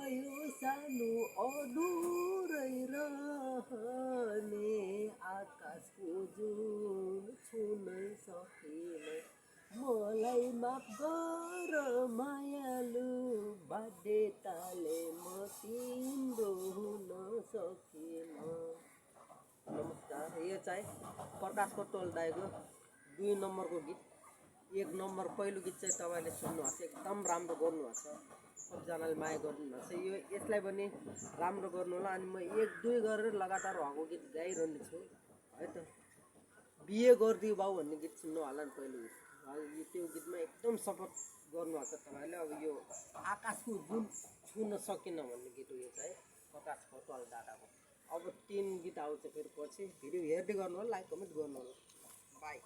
भयो सानो अधुरै रहने आकाशको जुन छुन सकिन मलाई माफ गर मायालु बाध्यताले म तिम्रो हुन सकिन। नमस्कार, यो चाहिँ प्रकाश कटुवाल दाइको 2 नम्बरको गीत। 1 नम्बर पहिलो गीत चाहिँ तपाईँले सुन्नुभएको छ, एकदम राम्रो गर्नुभएको छ, सबजनाले माया गर्नुभएको छ। यो यसलाई पनि राम्रो गर्नु होला। अनि म 1-2 गरेर लगातार भएको गीत गाइरहने छु है त। बिहे गरिदियो बाउ भन्ने गीत सुन्नु होला नि पहिलो गीत। त्यो गीतमा एकदम सपोर्ट गर्नुभएको छ तपाईँले। अब यो आकाशको जुन छुन सकिन भन्ने गीत हो यो चाहिँ प्रकाश कटुवाल दादाको। अब 3 गीत आउँछ फेरि पछि। भिडियो हेर्दै गर्नु होला, लाइक कमेन्ट गर्नु होला। बाई।